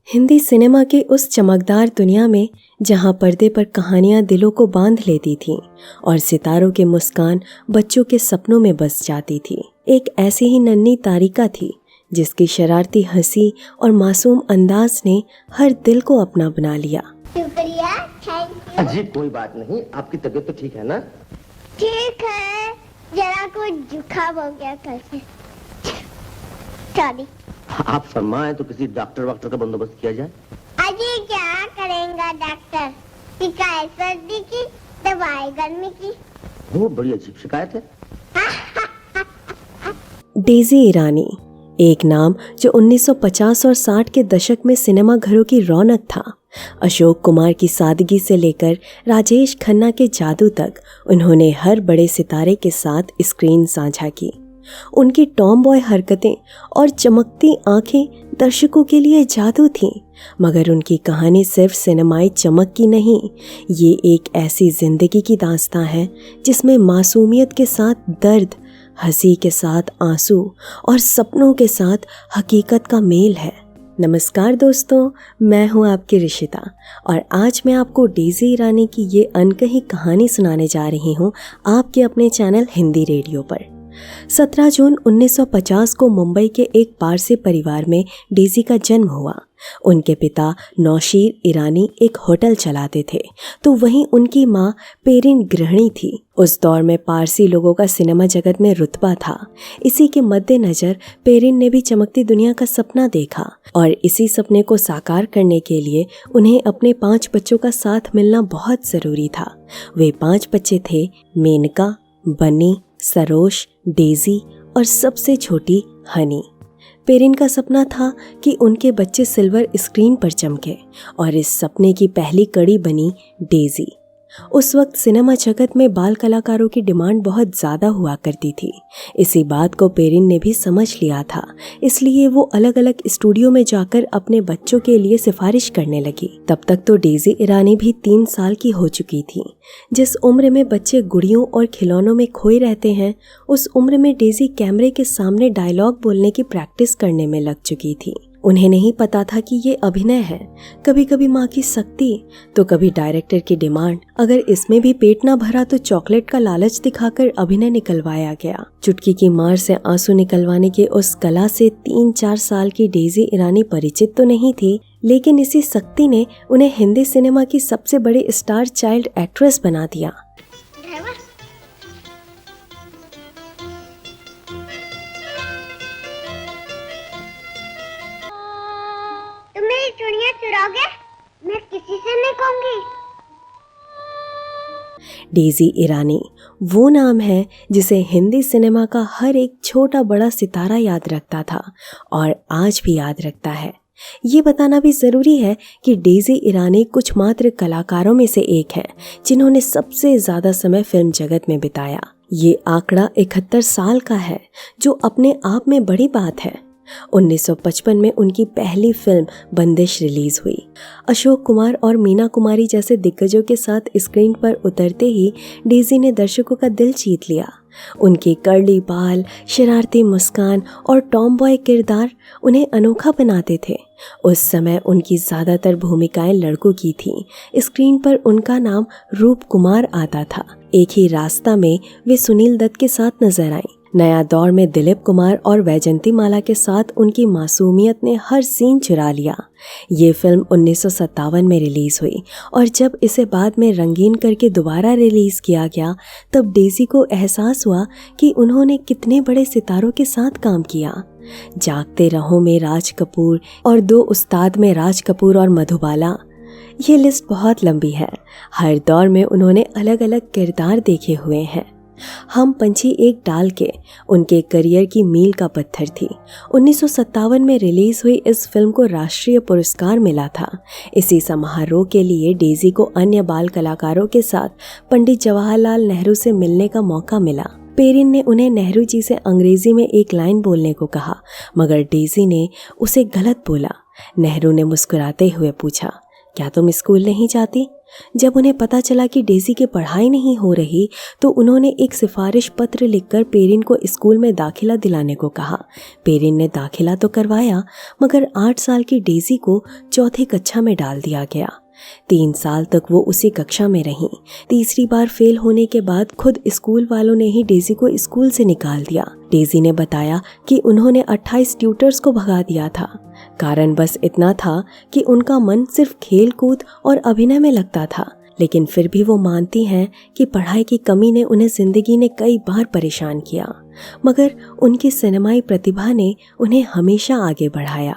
Hindi cinema के उस चमकदार दुनिया में जहां पर्दे पर कहानियां दिलों को बांध लेती थीं और सितारों के मुस्कान बच्चों के सपनों में बस जाती थी, एक ऐसी ही नन्ही तारिका थी जिसकी शरारती हंसी और मासूम अंदाज ने हर दिल को अपना बना लिया। शुक्रिया, थैंक यू। जी कोई बात नहीं, आपकी तबीयत तो ठीक है ना? ठीक है, जरा कुछ जुकाम हो गया कल से। सॉरी। आप फरमाएं तो किसी डॉक्टर वॉक्टर का बंदोबस्त किया जाए। अजी क्या करेंगे डॉक्टर? शिकायत सर्दी की, दवाई गर्मी की। वो बड़ी अजीब शिकायत है। डेजी ईरानी, एक नाम जो 1950 और 60 के दशक में सिनेमा घरों की रौनक था। अशोक कुमार की सादगी से लेकर राजेश खन्ना के जादू तक उन्होंने हर बड़े सितारे के साथ स्क्रीन साझा की। उनकी टॉम बॉय हरकतें और चमकती आंखें दर्शकों के लिए जादू थीं, मगर उनकी कहानी सिर्फ सिनेमाई चमक की नहीं, ये एक ऐसी जिंदगी की दास्तां है जिसमें मासूमियत के साथ दर्द, हंसी के साथ आंसू और सपनों के साथ हकीकत का मेल है। नमस्कार दोस्तों, मैं हूं आपकी ऋषिता और आज मैं आपको डेजी ईरानी की ये अनकही कहानी सुनाने जा रही हूं आपके अपने चैनल हिंदी रेडियो पर। 17 जून 1950 को मुंबई के एक पारसी परिवार में डेजी का जन्म हुआ। उनके पिता नौशीर ईरानी एक होटल चलाते थे, तो वहीं उनकी मां पेरिन गृहिणी थी। उस दौर में पारसी लोगों का सिनेमा जगत में रुतबा था। इसी के मद्देनजर पेरिन ने भी चमकती दुनिया का सपना देखा और इसी सपने को साकार करने के लिए उन्हें अपने 5 बच्चों का साथ मिलना बहुत ज़रूरी था। वे 5 बच्चे थे, मेनका, बनी, सरोज, डेजी और सबसे छोटी हनी। पेरिन का सपना था कि उनके बच्चे सिल्वर स्क्रीन पर चमके और इस सपने की पहली कड़ी बनी डेजी। उस वक्त सिनेमा जगत में बाल कलाकारों की डिमांड बहुत ज़्यादा हुआ करती थी। इसी बात को पेरिन ने भी समझ लिया था, इसलिए वो अलग अलग स्टूडियो में जाकर अपने बच्चों के लिए सिफारिश करने लगी। तब तक तो डेजी ईरानी भी 3 साल की हो चुकी थी। जिस उम्र में बच्चे गुड़ियों और खिलौनों में खोए रहते हैं, उस उम्र में डेजी कैमरे के सामने डायलॉग बोलने की प्रैक्टिस करने में लग चुकी थी। उन्हें नहीं पता था कि ये अभिनय है, कभी कभी माँ की सख्ती तो कभी डायरेक्टर की डिमांड। अगर इसमें भी पेट ना भरा तो चॉकलेट का लालच दिखाकर अभिनय निकलवाया गया। चुटकी की मार से आंसू निकलवाने की उस कला से 3-4 साल की डेजी ईरानी परिचित तो नहीं थी, लेकिन इसी सख्ती ने उन्हें हिंदी सिनेमा की सबसे बड़ी स्टार चाइल्ड एक्ट्रेस बना दिया। चुड़िया चुराओगे? मैं किसी से नहीं कहूंगी। डेजी ईरानी वो नाम है जिसे हिंदी सिनेमा का हर एक छोटा बड़ा सितारा याद रखता था और आज भी याद रखता है। ये बताना भी ज़रूरी है कि डेजी ईरानी कुछ मात्र कलाकारों में से एक हैं जिन्होंने सबसे ज़्यादा समय फिल्म जगत में बिताया। ये आंकड़ा 71 साल का है, जो अपने आप में बड़ी बात है। 1955 में उनकी पहली फिल्म बंदिश रिलीज हुई। अशोक कुमार और मीना कुमारी जैसे दिग्गजों के साथ स्क्रीन पर उतरते ही डेजी ने दर्शकों का दिल जीत लिया। उनके कर्ली बाल, शरारती मुस्कान और टॉम बॉय किरदार उन्हें अनोखा बनाते थे। उस समय उनकी ज़्यादातर भूमिकाएं लड़कों की थीं। स्क्रीन पर उनका नाम रूप कुमार आता था। एक ही रास्ता में वे सुनील दत्त के साथ नजर आईं। नया दौर में दिलीप कुमार और वैजंती माला के साथ उनकी मासूमियत ने हर सीन चुरा लिया। ये फिल्म 1957 में रिलीज़ हुई और जब इसे बाद में रंगीन करके दोबारा रिलीज़ किया गया, तब डेजी को एहसास हुआ कि उन्होंने कितने बड़े सितारों के साथ काम किया। जागते रहो में राज कपूर और 2 उस्ताद में राज कपूर और मधुबाला, ये लिस्ट बहुत लंबी है। हर दौर में उन्होंने अलग अलग किरदार देखे हुए हैं। हम पंछी एक डाल के उनके करियर की मील का पत्थर थी। 1957 में रिलीज हुई इस फिल्म को राष्ट्रीय पुरस्कार मिला था। इसी समारोह के लिए डेजी को अन्य बाल कलाकारों के साथ पंडित जवाहरलाल नेहरू से मिलने का मौका मिला। पेरिन ने उन्हें नेहरू जी से अंग्रेजी में एक लाइन बोलने को कहा, मगर डेजी ने उसे गलत बोला। नेहरू ने मुस्कुराते हुए पूछा, क्या तुम स्कूल नहीं जाती? जब उन्हें पता चला कि डेजी की पढ़ाई नहीं हो रही तो उन्होंने एक सिफारिश पत्र लिखकर पेरिन को स्कूल में दाखिला दिलाने को कहा। पेरिन ने दाखिला तो करवाया, मगर 8 साल की डेजी को चौथी कक्षा में डाल दिया गया। 3 साल तक वो उसी कक्षा में रहीं। तीसरी बार फेल होने के बाद खुद स्कूल वालों ने ही डेजी को स्कूल से निकाल दिया। डेजी ने बताया कि उन्होंने 28 ट्यूटर्स को भगा दिया था। कारण बस इतना था कि उनका मन सिर्फ खेल कूद और अभिनय में लगता था। लेकिन फिर भी वो मानती हैं कि पढ़ाई की कमी ने उन्हें जिंदगी ने कई बार परेशान किया, मगर उनकी सिनेमाई प्रतिभा ने उन्हें हमेशा आगे बढ़ाया।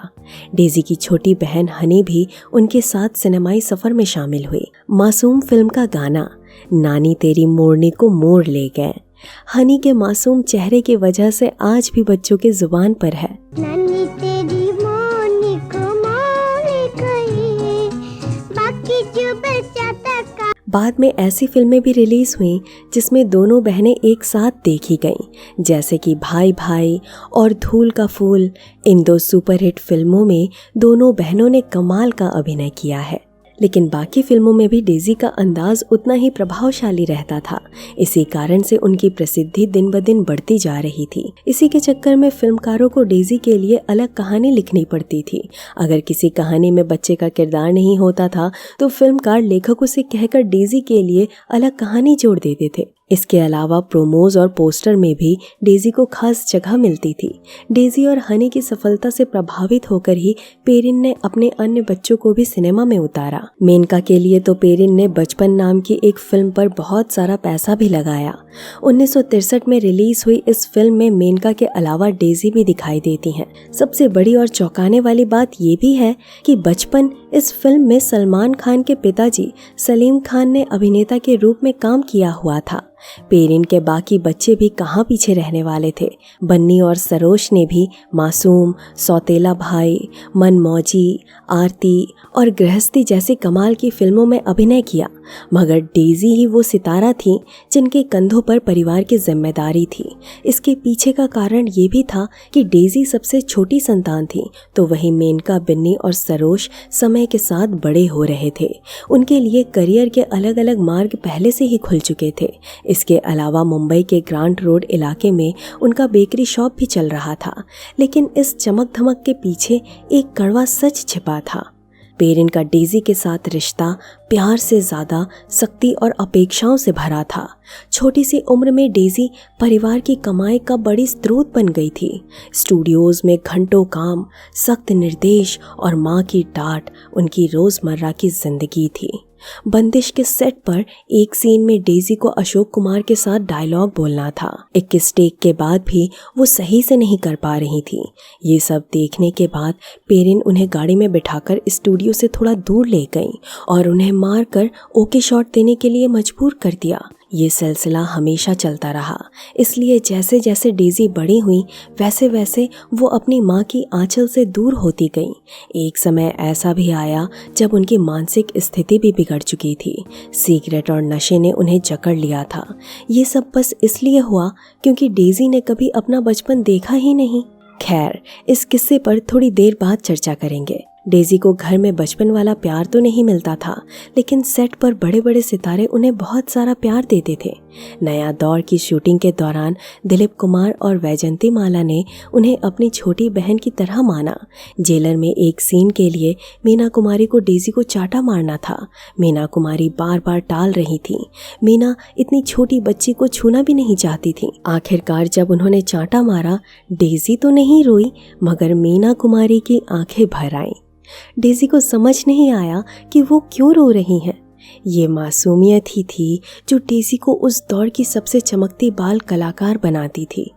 डेजी की छोटी बहन हनी भी उनके साथ सिनेमाई सफर में शामिल हुई। मासूम फिल्म का गाना नानी तेरी मोरनी को मोड़ ले गए हनी के मासूम चेहरे की वजह से आज भी बच्चों के जुबान पर है। नानी तेरी मोरनी को मोड़ गई, बाकी जो बचा था बाद में ऐसी फिल्में भी रिलीज हुई जिसमें दोनों बहनें एक साथ देखी गईं, जैसे कि भाई भाई और धूल का फूल। इन 2 सुपरहिट फिल्मों में दोनों बहनों ने कमाल का अभिनय किया है। लेकिन बाकी फिल्मों में भी डेजी का अंदाज उतना ही प्रभावशाली रहता था। इसी कारण से उनकी प्रसिद्धि दिन ब दिन बढ़ती जा रही थी। इसी के चक्कर में फिल्मकारों को डेजी के लिए अलग कहानी लिखनी पड़ती थी। अगर किसी कहानी में बच्चे का किरदार नहीं होता था तो फिल्मकार लेखकों से कहकर डेजी के लिए अलग कहानी जोड़ देते थे। इसके अलावा प्रोमोज और पोस्टर में भी डेजी को खास जगह मिलती थी। डेजी और हनी की सफलता से प्रभावित होकर ही पेरिन ने अपने अन्य बच्चों को भी सिनेमा में उतारा। मेनका के लिए तो पेरिन ने बचपन नाम की एक फिल्म पर बहुत सारा पैसा भी लगाया। 1963 में रिलीज हुई इस फिल्म में मेनका के अलावा डेजी भी दिखाई देती हैं। सबसे बड़ी और चौंकाने वाली बात ये भी है कि बचपन इस फिल्म में सलमान खान के पिताजी सलीम खान ने अभिनेता के रूप में काम किया हुआ था। पेरिन के बाकी बच्चे भी कहाँ पीछे रहने वाले थे। बन्नी और सरोज ने भी मासूम, सौतेला भाई, मनमौजी, आरती और गृहस्थी जैसी कमाल की फिल्मों में अभिनय किया, मगर डेजी ही वो सितारा थी जिनके कंधों पर परिवार की जिम्मेदारी थी। इसके पीछे का कारण ये भी था कि डेजी सबसे छोटी संतान थी, तो वहीं मेनका, बिन्नी और सरोज समय के साथ बड़े हो रहे थे। उनके लिए करियर के अलग अलग मार्ग पहले से ही खुल चुके थे। इसके अलावा मुंबई के ग्रांट रोड इलाके में उनका बेकरी शॉप भी चल रहा था। लेकिन इस चमक धमक के पीछे एक कड़वा सच छिपा था। पेरिन का डेजी के साथ रिश्ता प्यार से ज़्यादा सख्ती और अपेक्षाओं से भरा था। छोटी सी उम्र में डेजी परिवार की कमाई का बड़ी स्रोत बन गई थी। स्टूडियोज़ में घंटों काम, सख्त निर्देश और माँ की डांट उनकी रोज़मर्रा की जिंदगी थी। बंदिश के सेट पर एक सीन में डेजी को अशोक कुमार के साथ डायलॉग बोलना था। 21 टेक के बाद भी वो सही से नहीं कर पा रही थी। ये सब देखने के बाद पेरिन उन्हें गाड़ी में बिठाकर स्टूडियो से थोड़ा दूर ले गई और उन्हें मारकर ओके शॉट देने के लिए मजबूर कर दिया। ये सिलसिला हमेशा चलता रहा। इसलिए जैसे जैसे डेजी बड़ी हुई वैसे वैसे वो अपनी माँ की आंचल से दूर होती गई। एक समय ऐसा भी आया जब उनकी मानसिक स्थिति भी बिगड़ चुकी थी। सिगरेट और नशे ने उन्हें जकड़ लिया था। ये सब बस इसलिए हुआ क्योंकि डेजी ने कभी अपना बचपन देखा ही नहीं। खैर, इस किस्से पर थोड़ी देर बाद चर्चा करेंगे। डेजी को घर में बचपन वाला प्यार तो नहीं मिलता था, लेकिन सेट पर बड़े बड़े सितारे उन्हें बहुत सारा प्यार देते थे। नया दौर की शूटिंग के दौरान दिलीप कुमार और वैजंती माला ने उन्हें अपनी छोटी बहन की तरह माना। जेलर में एक सीन के लिए मीना कुमारी को डेजी को चाटा मारना था। मीना कुमारी बार बार टाल रही थी। मीना इतनी छोटी बच्ची को छूना भी नहीं चाहती थी। आखिरकार जब उन्होंने चाटा मारा, डेजी तो नहीं रोई, मगर मीना कुमारी की आंखें भर आईं। डेजी को समझ नहीं आया कि वो क्यों रो रही हैं। ये मासूमियत ही थी जो डेजी को उस दौर की सबसे चमकती बाल कलाकार बनाती थी।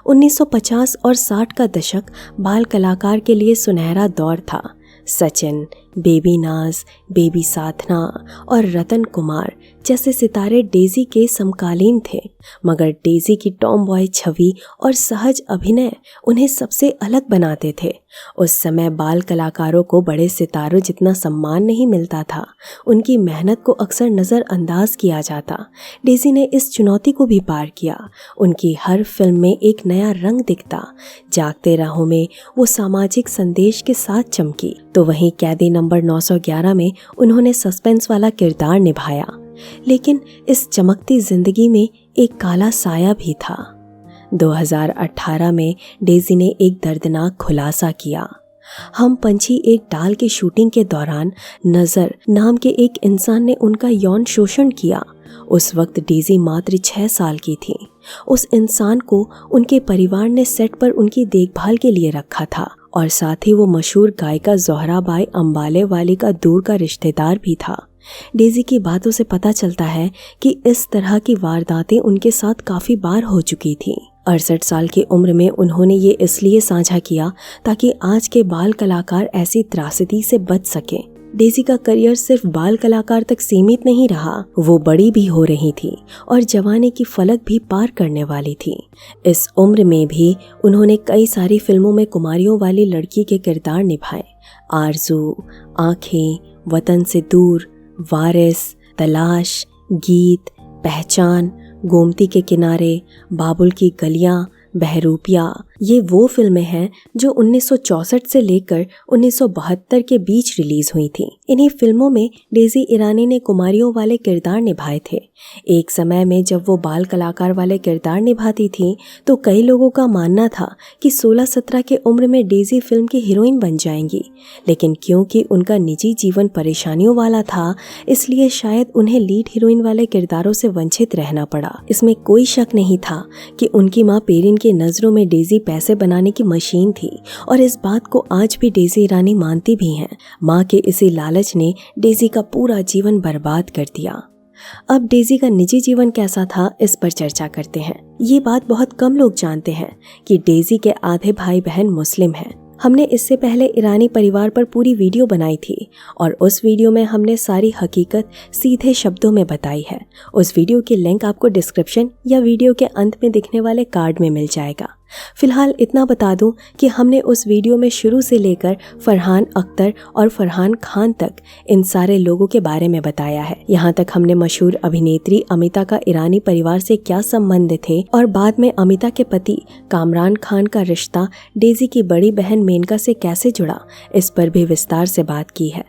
1950 और 60 का दशक बाल कलाकार के लिए सुनहरा दौर था। सचिन, बेबी नाज, बेबी साधना और रतन कुमार जैसे सितारे डेजी के समकालीन थे, मगर डेजी की टॉम बॉय छवि और सहज अभिनय उन्हें सबसे अलग बनाते थे। उस समय बाल कलाकारों को बड़े सितारों जितना सम्मान नहीं मिलता था। उनकी मेहनत को अक्सर नज़रअंदाज किया जाता। डेजी ने इस चुनौती को भी पार किया। उनकी हर फिल्म में एक नया रंग दिखता। जागते राहों में वो सामाजिक संदेश के साथ चमकी, तो वहीं कैदी नंबर 911 में उन्होंने सस्पेंस वाला किरदार निभाया, लेकिन इस चमकती जिंदगी में एक काला साया भी था। 2018 में डेजी ने एक दर्दनाक खुलासा किया। हम पंछी एक डाल की शूटिंग के दौरान नज़र नाम के एक इंसान ने उनका यौन शोषण किया। उस वक्त डेजी मात्र 6 साल की थी। उस इंसान को उनके परिवार ने सेट पर उनकी देखभाल के लिए रखा था और साथ ही वो मशहूर गायिका ज़ोहराबाई अंबाले वाली का दूर का रिश्तेदार भी था। डेजी की बातों से पता चलता है कि इस तरह की वारदातें उनके साथ काफ़ी बार हो चुकी थी। 68 साल की उम्र में उन्होंने ये इसलिए साझा किया ताकि आज के बाल कलाकार ऐसी त्रासदी से बच सके। डेजी का करियर सिर्फ बाल कलाकार तक सीमित नहीं रहा, वो बड़ी भी हो रही थी और जवानी की फलक भी पार करने वाली थी। इस उम्र में भी उन्होंने कई सारी फिल्मों में कुमारियों वाली लड़की के किरदार निभाए। आरज़ू, आँखें, वतन से दूर, वारिस, तलाश, गीत, पहचान, गोमती के किनारे, बाबुल की गलियां, बहरूपिया, ये वो फिल्में हैं जो 1964 से लेकर 1972 के बीच रिलीज हुई थी। इन्हीं फिल्मों में डेजी ईरानी ने कुमारियों वाले किरदार निभाए थे। एक समय में जब वो बाल कलाकार वाले किरदार निभाती थी तो कई लोगों का मानना था कि 16-17 के उम्र में डेजी फिल्म की हीरोइन बन जाएंगी, लेकिन क्योंकि उनका निजी जीवन परेशानियों वाला था इसलिए शायद उन्हें लीड हीरोइन वाले किरदारों से वंचित रहना पड़ा। इसमें कोई शक नहीं था कि उनकी माँ पेरिन की नज़रों में डेजी पैसे बनाने की मशीन थी और इस बात को आज भी डेजी ईरानी मानती भी हैं। माँ के इसी लालच ने डेजी का पूरा जीवन बर्बाद कर दिया। अब डेजी का निजी जीवन कैसा था इस पर चर्चा करते हैं। ये बात बहुत कम लोग जानते हैं कि डेजी के आधे भाई बहन मुस्लिम हैं। हमने इससे पहले ईरानी परिवार पर पूरी वीडियो बनाई थी और उस वीडियो में हमने सारी हकीकत सीधे शब्दों में बताई है। उस वीडियो की लिंक आपको डिस्क्रिप्शन या वीडियो के अंत में दिखने वाले कार्ड में मिल जाएगा। फिलहाल इतना बता दूं कि हमने उस वीडियो में शुरू से लेकर फरहान अख्तर और फरहान खान तक इन सारे लोगों के बारे में बताया है। यहाँ तक हमने मशहूर अभिनेत्री अमिता का ईरानी परिवार से क्या संबंध थे और बाद में अमिता के पति कामरान खान का रिश्ता डेजी की बड़ी बहन मेनका से कैसे जुड़ा, इस पर भी विस्तार से बात की है।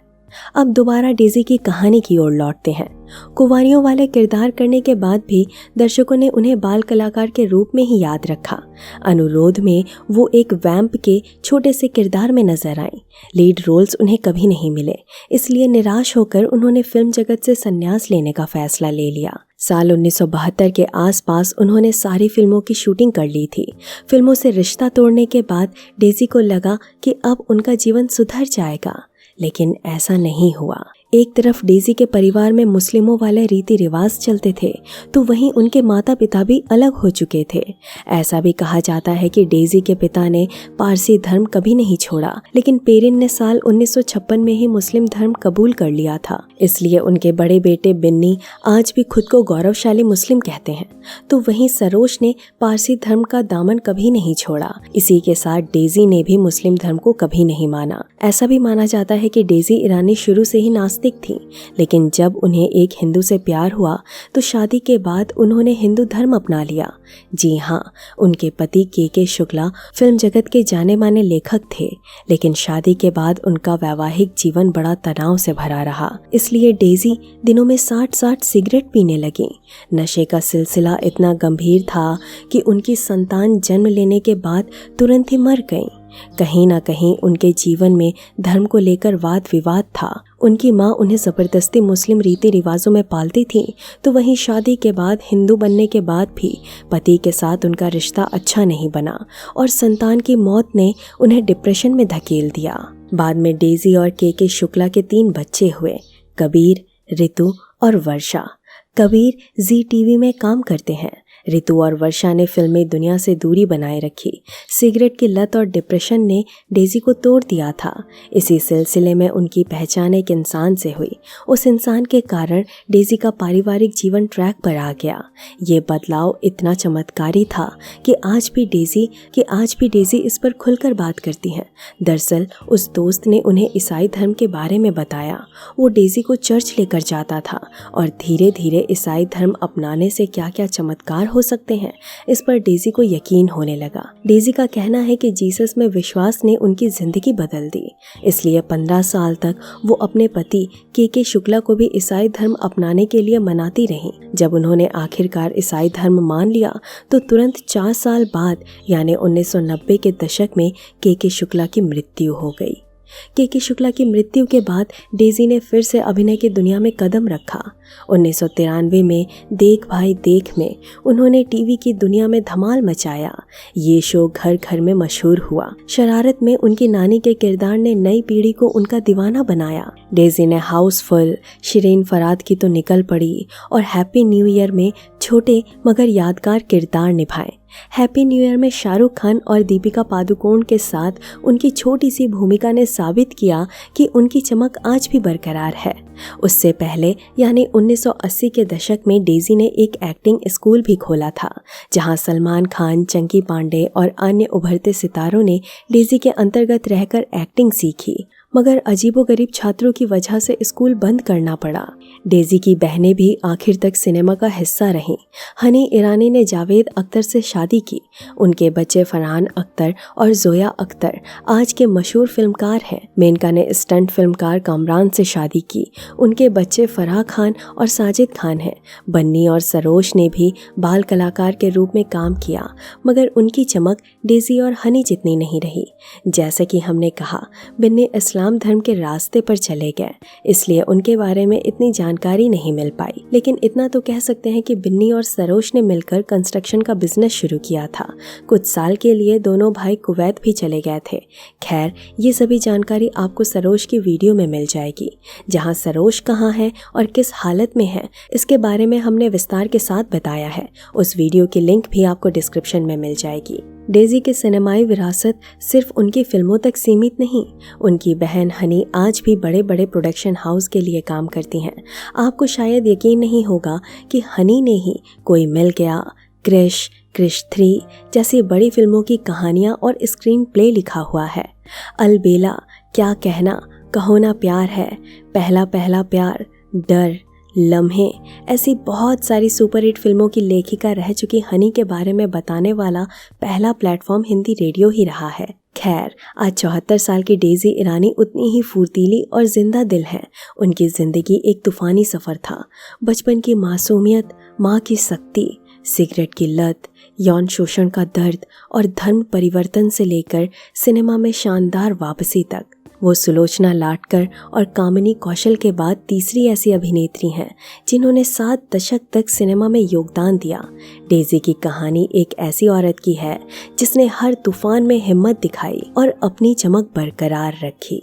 अब दोबारा डेजी की कहानी की ओर लौटते हैं। कुंवारियों वाले किरदार करने के बाद भी दर्शकों ने उन्हें बाल कलाकार के रूप में ही याद रखा। अनुरोध में वो एक वैम्प के छोटे से किरदार में नजर आई। लीड रोल्स उन्हें कभी नहीं मिले, इसलिए निराश होकर उन्होंने फिल्म जगत से संन्यास लेने का फैसला ले लिया। साल 1972 के आसपास उन्होंने सारी फिल्मों की शूटिंग कर ली थी। फिल्मों से रिश्ता तोड़ने के बाद डेजी को लगा कि अब उनका जीवन सुधर जाएगा, लेकिन ऐसा नहीं हुआ। एक तरफ डेजी के परिवार में मुस्लिमों वाले रीति रिवाज चलते थे तो वहीं उनके माता पिता भी अलग हो चुके थे। ऐसा भी कहा जाता है कि डेजी के पिता ने पारसी धर्म कभी नहीं छोड़ा, लेकिन पेरिन ने साल 1956 में ही मुस्लिम धर्म कबूल कर लिया था। इसलिए उनके बड़े बेटे बिन्नी आज भी खुद को गौरवशाली मुस्लिम कहते हैं। तो वहीं सरोज ने पारसी धर्म का दामन कभी नहीं छोड़ा। इसी के साथ डेजी ने भी मुस्लिम धर्म को कभी नहीं माना। ऐसा भी माना जाता है कि डेजी ईरानी शुरू से ही नास्तिक थी, लेकिन जब उन्हें एक हिंदू से प्यार हुआ तो शादी के बाद उन्होंने हिंदू धर्म अपना लिया। जी हाँ, उनके पति के शुक्ला फिल्म जगत के जाने माने लेखक थे, लेकिन शादी के बाद उनका वैवाहिक जीवन बड़ा तनाव से भरा रहा। इसलिए डेजी दिनों में 60-60 सिगरेट पीने लगी। नशे का सिलसिला इतना गंभीर था कि उनकी संतान जन्म लेने के बाद तुरंत ही मर गई। कहीं ना कहीं उनके जीवन में धर्म को लेकर वाद विवाद था। उनकी माँ उन्हें ज़बरदस्ती मुस्लिम रीति रिवाजों में पालती थी, तो वहीं शादी के बाद हिंदू बनने के बाद भी पति के साथ उनका रिश्ता अच्छा नहीं बना और संतान की मौत ने उन्हें डिप्रेशन में धकेल दिया। बाद में डेजी और के शुक्ला के 3 बच्चे हुए, कबीर, ऋतु और वर्षा। कबीर जी टीवी में काम करते हैं। ऋतु और वर्षा ने फिल्मी दुनिया से दूरी बनाए रखी। सिगरेट की लत और डिप्रेशन ने डेजी को तोड़ दिया था। इसी सिलसिले में उनकी पहचान एक इंसान से हुई। उस इंसान के कारण डेजी का पारिवारिक जीवन ट्रैक पर आ गया। ये बदलाव इतना चमत्कारी था कि आज भी डेजी इस पर खुलकर बात करती हैं। दरअसल उस दोस्त ने उन्हें ईसाई धर्म के बारे में बताया। वो डेजी को चर्च लेकर जाता था और धीरे धीरे ईसाई धर्म अपनाने से क्या क्या चमत्कार हो सकते हैं, इस पर डेजी को यकीन होने लगा। डेजी का कहना है कि जीसस में विश्वास ने उनकी जिंदगी बदल दी, इसलिए 15 साल तक वो अपने पति के शुक्ला को भी ईसाई धर्म अपनाने के लिए मनाती रहीं। जब उन्होंने आखिरकार ईसाई धर्म मान लिया तो तुरंत 4 साल बाद यानी 1990 के दशक में के शुक्ला की मृत्यु हो गई। के शुक्ला की मृत्यु के बाद डेजी ने फिर से अभिनय की दुनिया में कदम रखा। 1993 में देख भाई देख में उन्होंने टीवी की दुनिया में धमाल मचाया। ये शो घर घर में मशहूर हुआ। शरारत में उनकी नानी के किरदार ने नई पीढ़ी को उनका दीवाना बनाया। डेजी ने हाउसफुल, शिरीन फराद की तो निकल पड़ी और हैप्पी न्यू ईयर में छोटे मगर यादगार किरदार निभाए। हैप्पी न्यू ईयर में शाहरुख खान और दीपिका पादुकोण के साथ उनकी छोटी सी भूमिका ने साबित किया कि उनकी चमक आज भी बरकरार है। उससे पहले यानी 1980 के दशक में डेजी ने एक एक्टिंग स्कूल भी खोला था, जहां सलमान खान, चंकी पांडे और अन्य उभरते सितारों ने डेजी के अंतर्गत रहकर एक्टिंग सीखी, मगर अजीबोगरीब छात्रों की वजह से स्कूल बंद करना पड़ा। डेजी की बहनें भी आखिर तक सिनेमा का हिस्सा रहीं। हनी ईरानी ने जावेद अख्तर से शादी की। उनके बच्चे फरहान अख्तर और जोया अख्तर आज के मशहूर फिल्मकार हैं। मेनका ने स्टंट फिल्मकार कामरान से शादी की। उनके बच्चे फराह खान और साजिद खान हैं। बन्नी और सरोज ने भी बाल कलाकार के रूप में काम किया, मगर उनकी चमक डेजी और हनी जितनी नहीं रही। जैसे कि हमने कहा, बिन्नी इस्लाम धर्म के रास्ते पर चले गए, इसलिए उनके बारे में इतनी जानकारी नहीं मिल पाई। लेकिन इतना तो कह सकते हैं कि बिन्नी और सरोज ने मिलकर कंस्ट्रक्शन का बिजनेस शुरू किया था। कुछ साल के लिए दोनों भाई कुवैत भी चले गए थे। खैर, ये सभी जानकारी आपको सरोज की वीडियो में मिल जाएगी। जहां सरोज कहाँ है और किस हालत में है, इसके बारे में हमने विस्तार के साथ बताया है। उस वीडियो की लिंक भी आपको डिस्क्रिप्शन में मिल जाएगी। डेजी की सिनेमाई विरासत सिर्फ उनकी फिल्मों तक सीमित नहीं, उनकी बहन हनी आज भी बड़े बड़े प्रोडक्शन हाउस के लिए काम करती हैं। आपको शायद यकीन नहीं होगा कि हनी ने ही कोई मिल गया, क्रिश 3 जैसी बड़ी फिल्मों की कहानियाँ और स्क्रीन प्ले लिखा हुआ है। अलबेला, क्या कहना, कहो ना प्यार है, पहला पहला प्यार, डर, लम्हे, ऐसी बहुत सारी सुपरहिट फिल्मों की लेखिका रह चुकी हनी के बारे में बताने वाला पहला प्लेटफॉर्म हिंदी रेडियो ही रहा है। खैर, आज 74 साल की डेजी ईरानी उतनी ही फुर्तीली और जिंदा दिल है। उनकी जिंदगी एक तूफानी सफ़र था। बचपन की मासूमियत, माँ की सख्ती, सिगरेट की लत, यौन शोषण का दर्द और धर्म परिवर्तन से लेकर सिनेमा में शानदार वापसी तक, वो सुलोचना लाटकर और कामिनी कौशल के बाद तीसरी ऐसी अभिनेत्री हैं जिन्होंने 7 दशक तक सिनेमा में योगदान दिया। डेजी की कहानी एक ऐसी औरत की है जिसने हर तूफान में हिम्मत दिखाई और अपनी चमक बरकरार रखी।